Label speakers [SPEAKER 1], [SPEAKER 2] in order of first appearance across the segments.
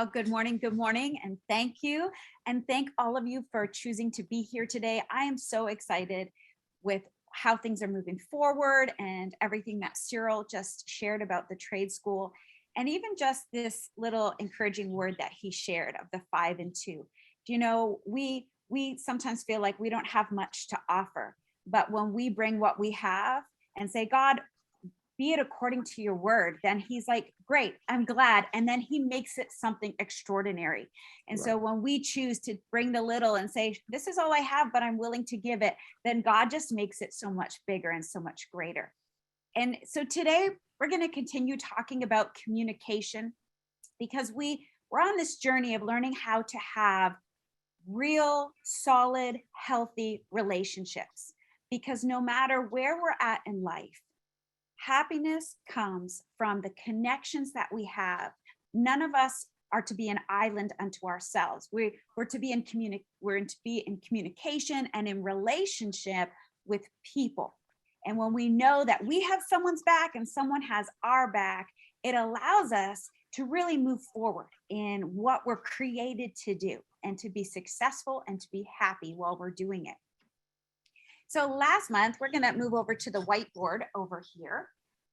[SPEAKER 1] Well, good morning, and thank you. And thank all of you for choosing to be here today. I am so excited with how things are moving forward and everything that Cyril just shared about the trade school, and even just this little encouraging word that he shared of the 5 and 2. You know, we sometimes feel like we don't have much to offer, but when we bring what we have and say, God, be it according to your word, then he's like, great, I'm glad. And then he makes it something extraordinary. And
[SPEAKER 2] Right.
[SPEAKER 1] so when we choose to bring the little and say, this is all I have, but I'm willing to give it, then God just makes it so much bigger and so much greater. And so today we're going to continue talking about communication, because we're on this journey of learning how to have real, solid, healthy relationships. Because no matter where we're at in life, happiness comes from the connections that we have. None of us are to be an island unto ourselves. We're to be in communication and in relationship with people. And when we know that we have someone's back and someone has our back, it allows us to really move forward in what we're created to do and to be successful and to be happy while we're doing it. So last month, we're going to move over to the whiteboard over here.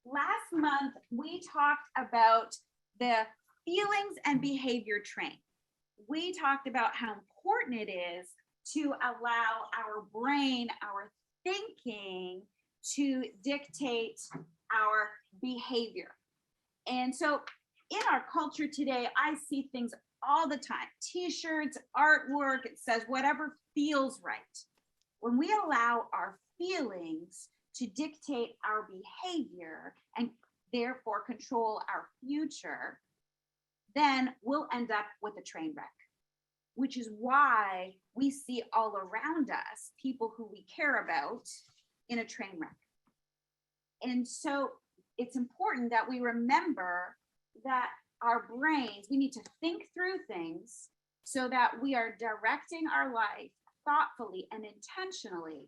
[SPEAKER 1] Last month, we talked about the feelings and behavior train. We talked about how important it is to allow our brain, our thinking, to dictate our behavior. And so in our culture today, I see things all the time, t-shirts, artwork, it says whatever feels right. When we allow our feelings to dictate our behavior and therefore control our future, then we'll end up with a train wreck, which is why we see all around us people who we care about in a train wreck. And so it's important that we remember that our brains, we need to think through things so that we are directing our life thoughtfully and intentionally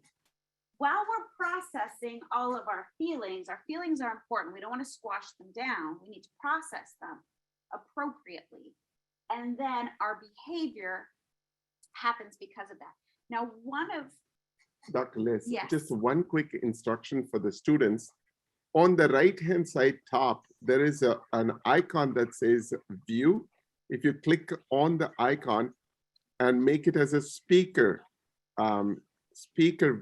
[SPEAKER 1] while we're processing all of our feelings. Our feelings are important. We don't want to squash them down. We need to process them appropriately. And then our behavior happens because of that. Now,
[SPEAKER 2] Dr. Liz,
[SPEAKER 1] Yes.
[SPEAKER 2] Just one quick instruction for the students. On the right-hand side top, there is an icon that says view. If you click on the icon and make it as a speaker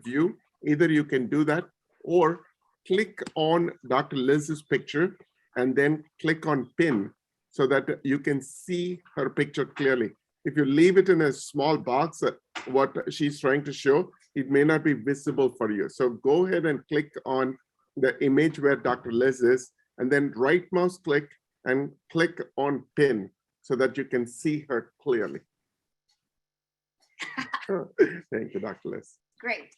[SPEAKER 2] view, either you can do that or click on Dr. Liz's picture and then click on pin so that you can see her picture clearly. If you leave it in a small box, what she's trying to show, it may not be visible for you. So go ahead and click on the image where Dr. Liz is, and then right mouse click and click on pin so that you can see her clearly. Thank you, Dr. Liz.
[SPEAKER 1] Great.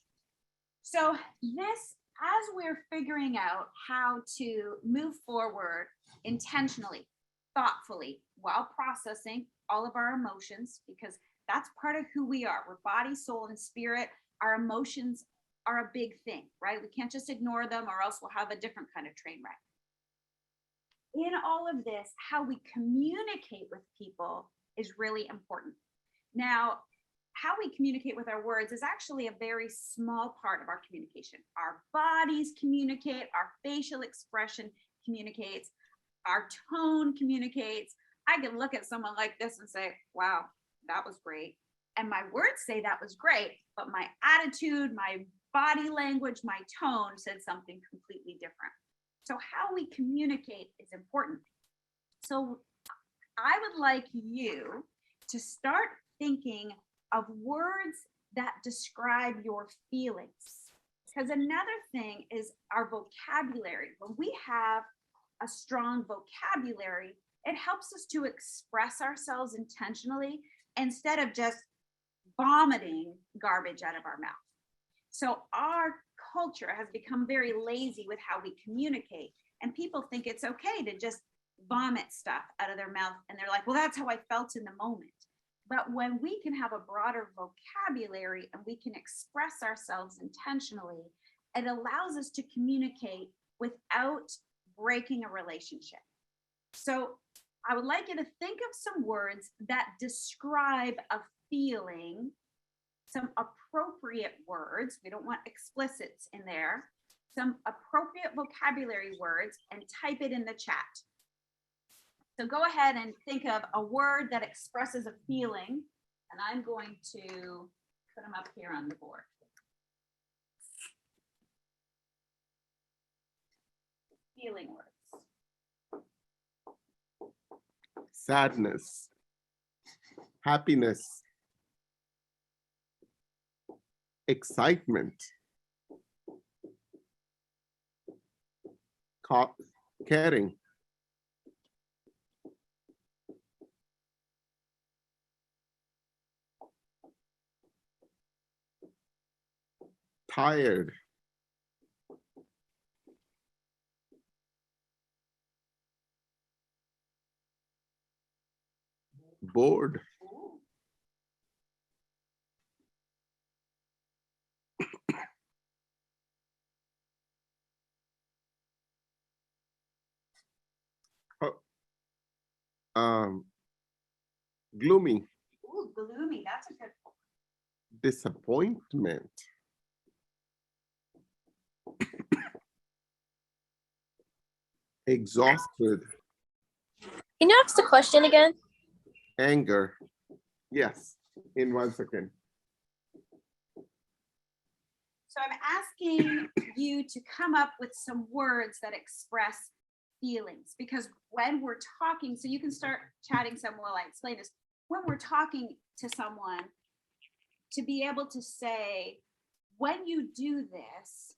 [SPEAKER 1] So this, as we're figuring out how to move forward intentionally, thoughtfully, while processing all of our emotions, because that's part of who we are. We're body, soul, and spirit. Our emotions are a big thing, right? We can't just ignore them or else we'll have a different kind of train wreck. In all of this, how we communicate with people is really important. Now, how we communicate with our words is actually a very small part of our communication. Our bodies communicate, our facial expression communicates, our tone communicates. I can look at someone like this and say, wow, that was great. And my words say that was great, but my attitude, my body language, my tone said something completely different. So how we communicate is important. So I would like you to start thinking of words that describe your feelings. Because another thing is our vocabulary. When we have a strong vocabulary, it helps us to express ourselves intentionally instead of just vomiting garbage out of our mouth. So our culture has become very lazy with how we communicate, and people think it's okay to just vomit stuff out of their mouth, and they're like, well, that's how I felt in the moment. But when we can have a broader vocabulary and we can express ourselves intentionally, it allows us to communicate without breaking a relationship. So I would like you to think of some words that describe a feeling, some appropriate words. We don't want explicits in there. Some appropriate vocabulary words, and type it in the chat. So go ahead and think of a word that expresses a feeling, and I'm going to put them up here on the board. Feeling words.
[SPEAKER 2] Sadness, happiness, excitement, caring, tired, bored, gloomy,
[SPEAKER 1] Ooh, gloomy, that's a good one.
[SPEAKER 2] disappointment, exhausted,
[SPEAKER 3] Can you ask the question again?
[SPEAKER 2] anger. Yes, in 1 second.
[SPEAKER 1] So I'm asking you to come up with some words that express feelings, because when we're talking, so you can start chatting some while I explain this. When we're talking to someone, to be able to say, when you do this,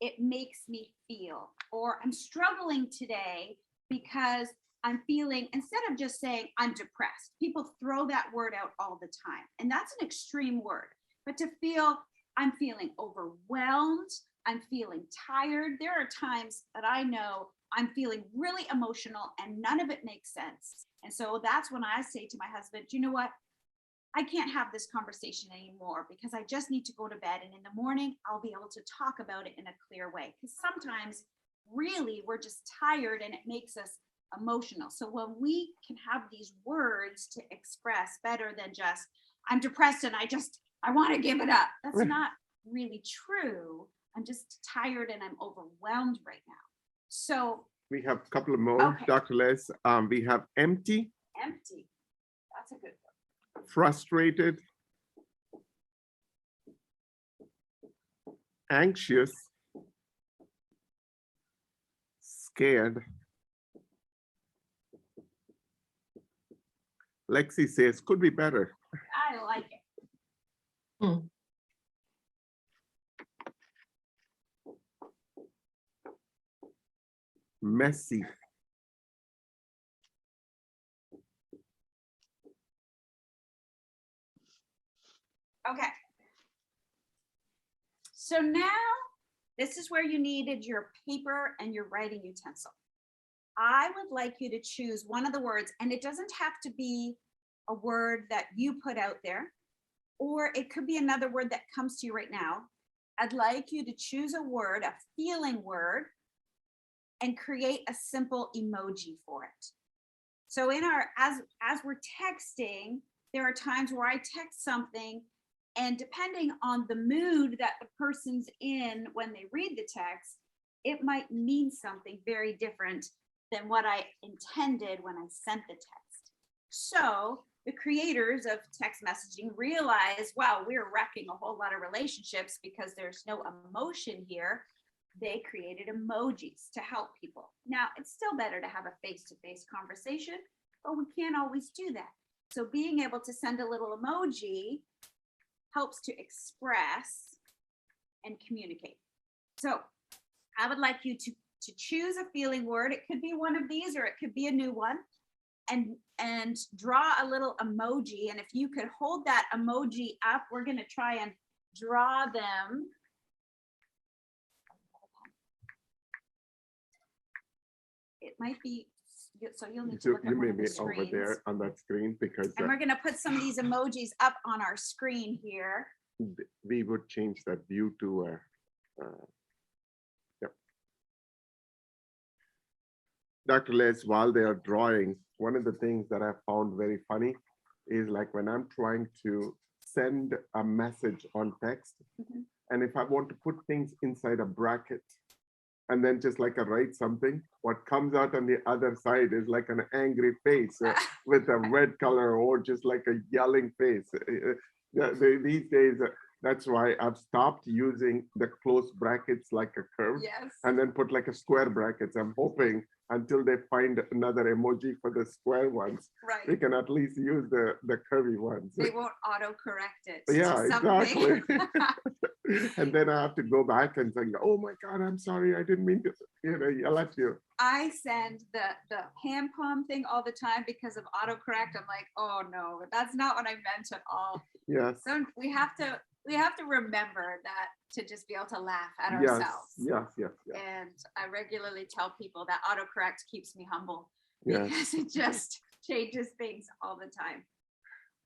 [SPEAKER 1] it makes me feel, or I'm struggling today because I'm feeling, instead of just saying I'm depressed, people throw that word out all the time. And that's an extreme word, but to feel, I'm feeling overwhelmed, I'm feeling tired. There are times that I know I'm feeling really emotional and none of it makes sense. And so that's when I say to my husband, you know what? I can't have this conversation anymore because I just need to go to bed. And in the morning, I'll be able to talk about it in a clear way. Because sometimes really we're just tired and it makes us emotional. So when we can have these words to express better than just, I'm depressed and I want to give it up. That's not really true. I'm just tired and I'm overwhelmed right now. So
[SPEAKER 2] We have a couple of more,
[SPEAKER 1] Okay.
[SPEAKER 2] Dr. Les. We have empty,
[SPEAKER 1] empty, that's a good one.
[SPEAKER 2] frustrated, anxious, scared. Lexi says, could be better.
[SPEAKER 1] I like it.
[SPEAKER 2] Messy,
[SPEAKER 1] Okay. So now this is where you needed your paper and your writing utensil. I would like you to choose one of the words, and it doesn't have to be a word that you put out there, or it could be another word that comes to you right now. I'd like you to choose a word, a feeling word, and create a simple emoji for it. So in our, as we're texting, there are times where I text something, and depending on the mood that the person's in when they read the text, it might mean something very different than what I intended when I sent the text. So the creators of text messaging realize, wow, we're wrecking a whole lot of relationships because there's no emotion here. They created emojis to help people. Now, it's still better to have a face-to-face conversation, but we can't always do that. So being able to send a little emoji helps to express and communicate. So I would like you to choose a feeling word. It could be one of these, or it could be a new one, and draw a little emoji. And if you could hold that emoji up, we're going to try and draw them. It might be, so you'll need to look at
[SPEAKER 2] You
[SPEAKER 1] one
[SPEAKER 2] may
[SPEAKER 1] of
[SPEAKER 2] be
[SPEAKER 1] the
[SPEAKER 2] over
[SPEAKER 1] screens.
[SPEAKER 2] there on that screen because
[SPEAKER 1] And we're going to put some of these emojis up on our screen here.
[SPEAKER 2] we would change that view to yep. Dr. Les, while they are drawing, one of the things that I found very funny is like when I'm trying to send a message on text,
[SPEAKER 1] Mhm.
[SPEAKER 2] and if I want to put things inside a bracket, and then just like I write something, what comes out on the other side is like an angry face with a red color or just like a yelling face. These days, that's why I've stopped using the closed brackets like a curve
[SPEAKER 1] Yes.
[SPEAKER 2] and then put like a square brackets. I'm hoping until they find another emoji for the square ones, we
[SPEAKER 1] Right.
[SPEAKER 2] can at least use the curvy ones.
[SPEAKER 1] They won't autocorrect it.
[SPEAKER 2] Yeah,
[SPEAKER 1] to something.
[SPEAKER 2] exactly. And then I have to go back and say, oh my God, I'm sorry. I didn't mean to, yell at you.
[SPEAKER 1] I send the hand palm thing all the time because of autocorrect. I'm like, oh no, that's not what I meant at all.
[SPEAKER 2] Yes.
[SPEAKER 1] So we have to remember that, to just be able to laugh at
[SPEAKER 2] Yes.
[SPEAKER 1] ourselves.
[SPEAKER 2] Yes.
[SPEAKER 1] And I regularly tell people that autocorrect keeps me humble
[SPEAKER 2] Yes.
[SPEAKER 1] because it just changes things all the time.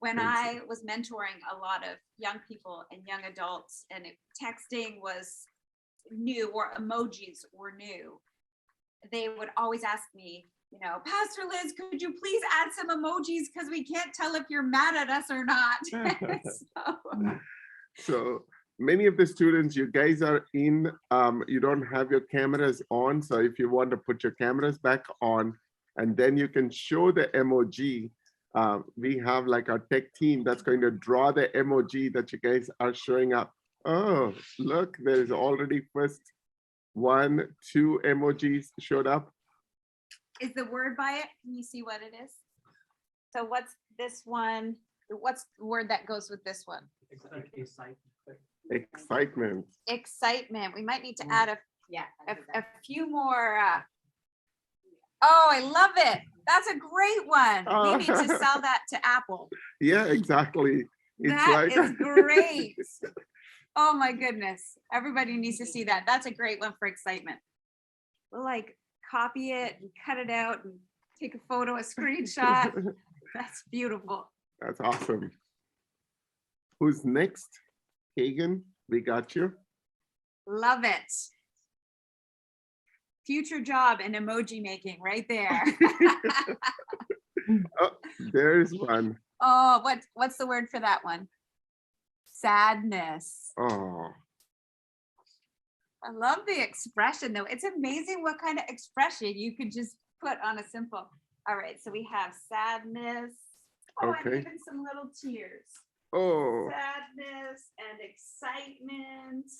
[SPEAKER 1] When
[SPEAKER 2] Thanks.
[SPEAKER 1] I was mentoring a lot of young people and young adults, and texting was new or emojis were new, they would always ask me, Pastor Liz, could you please add some emojis because we can't tell if you're mad at us or not.
[SPEAKER 2] So many of the students, you guys are in, you don't have your cameras on. So if you want to put your cameras back on, and then you can show the emoji. We have like our tech team that's going to draw the emoji that you guys are showing up. Oh, look, there's already first 1, 2 emojis showed up.
[SPEAKER 1] Is the word by it? Can you see what it is? So what's this one? What's the word that goes with this one?
[SPEAKER 2] Excitement.
[SPEAKER 1] Excitement. We might need to add a few more. Oh, I love it. That's a great one. We need to sell that to Apple.
[SPEAKER 2] Yeah, exactly.
[SPEAKER 1] That is great. Oh my goodness. Everybody needs to see that. That's a great one for excitement. We'll like copy it and cut it out and take a photo, a screenshot. That's beautiful.
[SPEAKER 2] That's awesome. Who's next? Hagen, we got you.
[SPEAKER 1] Love it. Future job in emoji making right there.
[SPEAKER 2] Oh, there's one.
[SPEAKER 1] Oh, what's the word for that one? Sadness.
[SPEAKER 2] Oh,
[SPEAKER 1] I love the expression though. It's amazing what kind of expression you could just put on a simple. All right, so we have sadness. Oh,
[SPEAKER 2] Okay.
[SPEAKER 1] and even some little tears.
[SPEAKER 2] oh,
[SPEAKER 1] Sadness and excitement.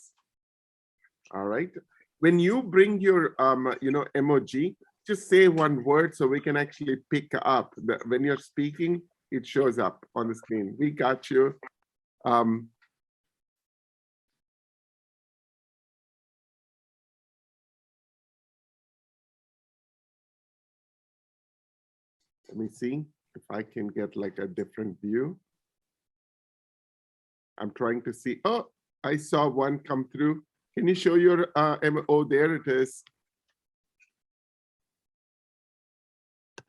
[SPEAKER 2] all right. When you bring your, emoji, just say one word so we can actually pick up. When you're speaking, it shows up on the screen. We got you. Let me see if I can get like a different view. I'm trying to see. Oh, I saw one come through. Can you show your oh, there it is.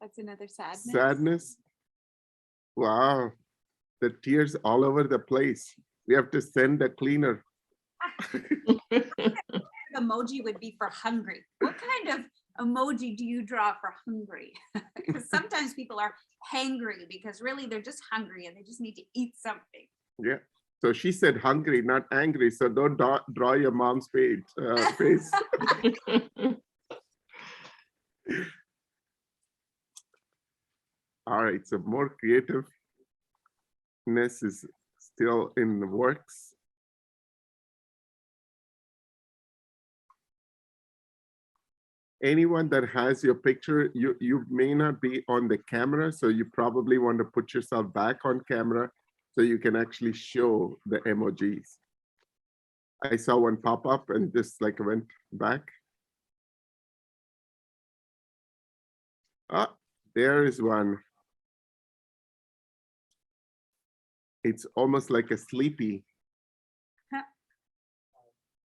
[SPEAKER 1] That's another sadness.
[SPEAKER 2] Sadness. Wow. The tears all over the place. We have to send a cleaner.
[SPEAKER 1] Emoji would be for hungry. What kind of emoji do you draw for hungry? Because sometimes people are hangry because really they're just hungry and they just need to eat something.
[SPEAKER 2] Yeah. So she said hungry, not angry. So don't draw your mom's face. All right. So more creativeness is still in the works. Anyone that has your picture, you may not be on the camera, so you probably want to put yourself back on camera so you can actually show the emojis. I saw one pop up and just like went back. Ah, there is one. It's almost like a sleepy.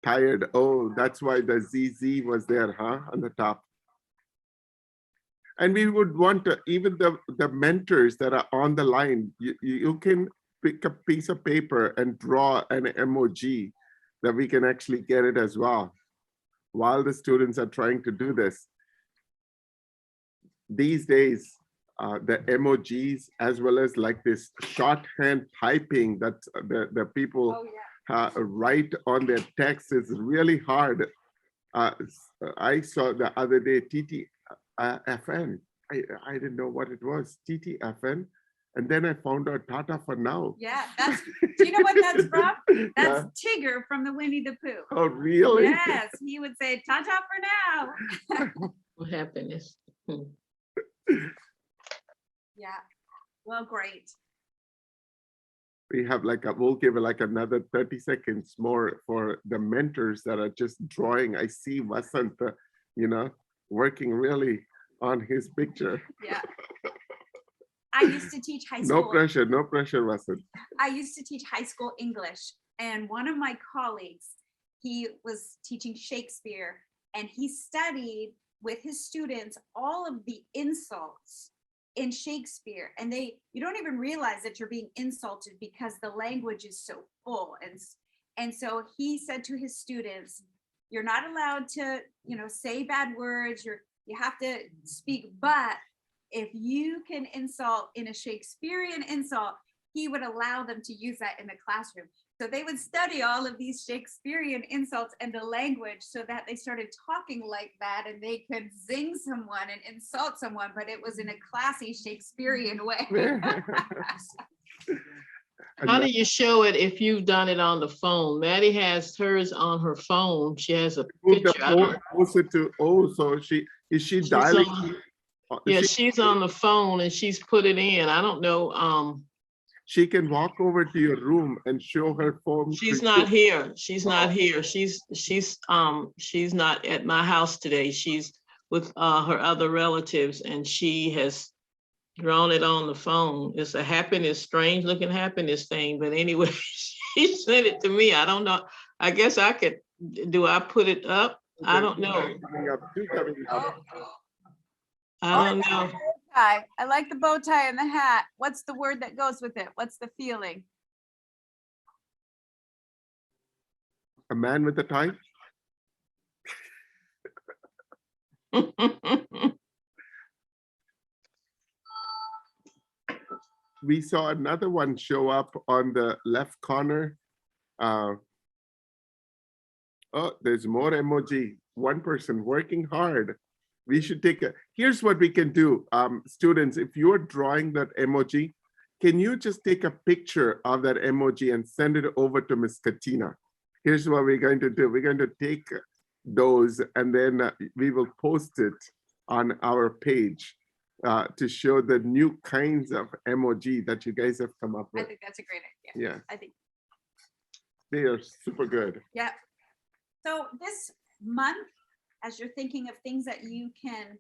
[SPEAKER 2] Tired. Oh, that's why the ZZ was there, huh? On the top. And we would want to, even the mentors that are on the line, you can pick a piece of paper and draw an emoji that we can actually get it as well while the students are trying to do this. These days, the emojis, as well as like this shorthand typing that the people write on their text is really hard. I saw the other day TTFN. I didn't know what it was, TTFN. And then I found out Tata for now.
[SPEAKER 1] Yeah, that's, do you know what that's from? That's Tigger from the Winnie the Pooh.
[SPEAKER 2] Oh, really?
[SPEAKER 1] Yes, he would say Tata for now.
[SPEAKER 4] What happened is,
[SPEAKER 1] Yeah, well, great.
[SPEAKER 2] We have like we'll give it like another 30 seconds more for the mentors that are just drawing. I see Vasant, working really on his picture.
[SPEAKER 1] Yeah. I used to teach high school.
[SPEAKER 2] No pressure, Vasant.
[SPEAKER 1] I used to teach high school English, and one of my colleagues, he was teaching Shakespeare, and he studied with his students all of the insults in Shakespeare, and you don't even realize that you're being insulted because the language is so full. And so he said to his students, you're not allowed to, say bad words, you have to speak, but if you can insult in a Shakespearean insult, he would allow them to use that in the classroom. So they would study all of these Shakespearean insults and the language so that they started talking like that, and they could zing someone and insult someone, but it was in a classy Shakespearean way.
[SPEAKER 4] how do you show it if you've done it on the phone? Maddie has hers on her phone. She has a picture.
[SPEAKER 2] So is she dialing?
[SPEAKER 4] Yeah, she's on the phone and she's put it in. I don't know.
[SPEAKER 2] She can walk over to your room and show her phone.
[SPEAKER 4] She's not here. She's not here. She's not at my house today. She's with her other relatives, and she has drawn it on the phone. It's a strange looking happiness thing. But anyway, she sent it to me. I don't know. I guess I could. Do I put it up? I don't know. I don't know.
[SPEAKER 1] I like the bow tie and the hat. What's the word that goes with it? What's the feeling?
[SPEAKER 2] A man with a tie? We saw another one show up on the left corner. Oh, there's more emoji. One person working hard. We should here's what we can do. Students, if you're drawing that emoji, can you just take a picture of that emoji and send it over to Miss Katina? Here's what we're going to do. We're going to take those, and then we will post it on our page to show the new kinds of emoji that you guys have come up with.
[SPEAKER 1] I think that's a great idea.
[SPEAKER 2] Yeah.
[SPEAKER 1] I think.
[SPEAKER 2] They are super good.
[SPEAKER 1] Yeah. So this month, as you're thinking of things that you can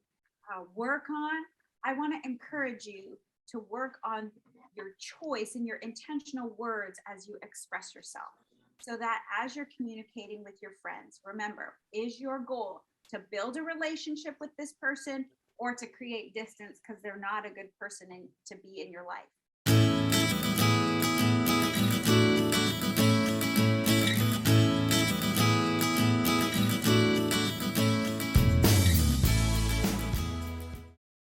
[SPEAKER 1] work on, I want to encourage you to work on your choice and your intentional words as you express yourself, so that as you're communicating with your friends, remember, is your goal to build a relationship with this person or to create distance because they're not a good person to be in your life?